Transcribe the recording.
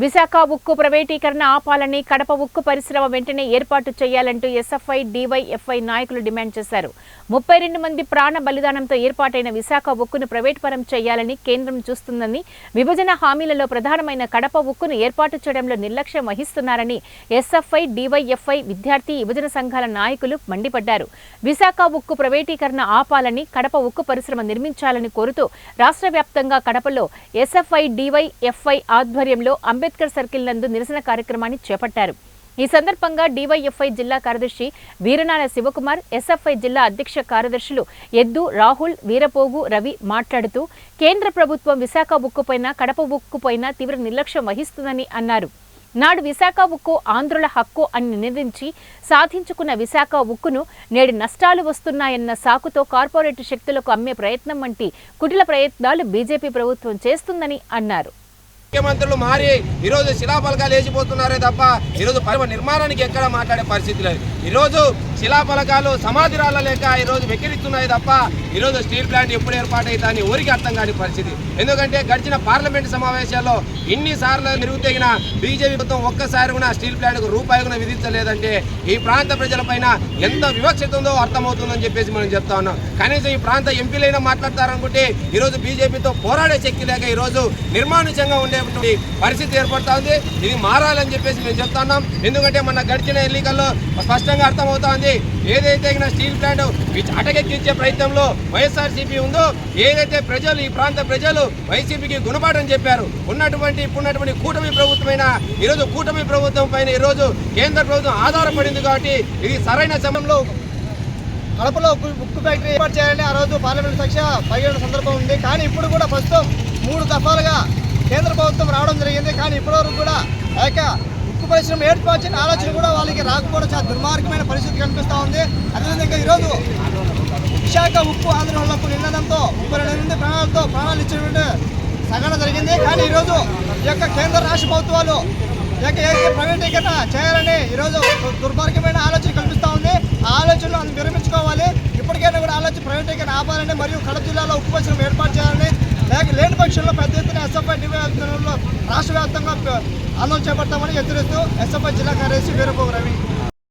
విశాఖ ఉక్కు ప్రైవేటీకరణ ఆపాలని, కడప ఉక్కు పరిశ్రమ వెంటనే ఏర్పాటు చేయాలంటూ ఎస్ఎఫ్ఐ, డీవైఎఫ్ఐ నాయకులు డిమాండ్ చేశారు. 32 మంది ప్రాణ బలిదానంతో ఏర్పాటైన విశాఖ ఉక్కును ప్రైవేట్ పరం చేయాలని కేంద్రం చూస్తుందని, విభజన హామీలలో ప్రధానమైన కడప ఉక్కును ఏర్పాటు చేయడంలో నిర్లక్ష్యం వహిస్తున్నారని ఎస్ఎఫ్ఐ, డీవైఎఫ్ఐ విద్యార్థి, యువజన సంఘాల నాయకులు మండిపడ్డారు. విశాఖ ఉక్కు ప్రైవేటీకరణ ఆపాలని, కడప ఉక్కు పరిశ్రమ నిర్మించాలని కోరుతూ రాష్ట్ర వ్యాప్తంగా కడపలో ఎస్ఎఫ్ఐ, డీవైఎఫ్ఐ ఆధ్వర్యంలో అంబేద్కర్ సర్కిల్ నందు నిరసన కార్యక్రమాన్ని చేపట్టారు. ఈ సందర్భంగా డీవైఎఫ్ఐ జిల్లా కార్యదర్శి వీరనాల శివకుమార్, ఎస్ఎఫ్ఐ జిల్లా అధ్యక్ష కార్యదర్శులు ఎద్దు, రాహుల్, వీరపోగు, రవి మాట్లాడుతూ కేంద్ర ప్రభుత్వం విశాఖ ఉక్కుపైన, కడప ఉక్కుపైన తీవ్ర నిర్లక్ష్యం వహిస్తుందని అన్నారు. నాడు విశాఖ ఉక్కు ఆంధ్రుల హక్కు అని నినదించి సాధించుకున్న విశాఖ ఉక్కును నేడు నష్టాలు వస్తున్నాయన్న సాకుతో కార్పొరేట్ శక్తులకు అమ్మే ప్రయత్నం వంటి కుటిల ప్రయత్నాలు బీజేపీ ప్రభుత్వం చేస్తుందని అన్నారు. ముఖ్యమంత్రులు మారి ఈరోజు శిలాఫలకాలు వేసిపోతున్నారే తప్ప ఈరోజు పరిమ నిర్మాణానికి ఎక్కడ మాట్లాడే పరిస్థితి లేదు. ఈరోజు శిలాఫలకాలు సమాధి రాళ్ళ లేక ఈరోజు వెక్కిరిస్తున్నాయి తప్ప ఈరోజు స్టీల్ ప్లాంట్ ఎప్పుడు ఏర్పాటైందని ఊరికి అర్థం కాని పరిస్థితి. ఎందుకంటే గడిచిన పార్లమెంట్ సమావేశాల్లో ఇన్నిసార్లు నిరుగుతగిన బీజేపీ ప్రభుత్వం ఒక్కసారి కూడా స్టీల్ ప్లాంట్కు రూపాయి కూడా విధించలేదంటే ఈ ప్రాంత ప్రజలపైన ఎంత వివక్షత ఉందో అర్థమవుతుందని చెప్పేసి మనం చెప్తా ఉన్నాం. కనీసం ఈ ప్రాంత ఎంపీలైనా మాట్లాడతారనుకుంటే ఈరోజు బీజేపీతో పోరాడే శక్తి లేక ఈరోజు నిర్మానుషంగా ఉండే పరిస్థితి ఏర్పడుతూ ఉంది. ఇది మారాలని చెప్పేసి మేము చెప్తున్నాం. ఎందుకంటే మన గడిచిన ఎన్నికల్లో స్పష్టంగా అర్థమవుతా ఉంది. ఏదైతే స్టీల్ ప్లాంట్ అటకెక్కించే ప్రయత్నంలో వైఎస్ఆర్సీపీ ఉందో, ఏదైతే ప్రజలు ఈ ప్రాంత ప్రజలు వైసీపీకి గుణపాఠం చెప్పారు, ఇప్పుడున్నటువంటి కూటమి ప్రభుత్వమైన ఈరోజు కూటమి ప్రభుత్వం పైన ఈరోజు కేంద్ర ప్రభుత్వం ఆధారపడింది. కాబట్టి ఇది సరైన సమయంలో కడపలో ఉక్కు ఫ్యాక్టరీ ఏర్పాటు చేయాలని ఆ రోజు పార్లమెంట్ సాక్షి పైన సందర్భం ఉంది. కానీ ఇప్పుడు కూడా ప్రస్తుతం 3 దఫాలుగా కేంద్ర ప్రభుత్వం రావడం జరిగింది. కానీ ఇప్పటివరకు కూడా ఉక్కు పరిశ్రమ ఏర్పాటు చేసిన ఆలోచన కూడా వాళ్ళకి రాకపోవడం చాలా దుర్మార్గమైన పరిస్థితి కనిపిస్తూ ఉంది. అదేవిధంగా ఈరోజు విశాఖ ఉక్కు ఆంధ్రప్రదేశ్కు నిన్నదంతో 32 మంది ప్రాణాలు ఇచ్చినటువంటి సంఘటన జరిగింది. కానీ ఈరోజు ఈ యొక్క కేంద్ర రాష్ట్ర ప్రభుత్వాలు ప్రైవేటీకరణ చేయాలని ఈరోజు దుర్మార్గమైన ఆలోచన కల్పిస్తూ ఉంది. ఆ ఆలోచనలు అది విరమించుకోవాలి. ఇప్పటికైనా కూడా ఆలోచన ప్రైవేటీకరణ ఆపాలని, మరియు కడప జిల్లాలో ఉక్కు పరిశ్రమ ఏర్పాటు చేయాలని, లేని పక్షంలో పెద్ద ఎత్తున ఎస్ఎఫ్ఐ డివైఎఫ్ఐలో రాష్ట్ర వ్యాప్తంగా ఆందోళన చేపడతామని హెచ్చరిస్తూ ఎస్ఎఫ్ఐ జిల్లా కార్యదర్శి వీరపోగు రవి.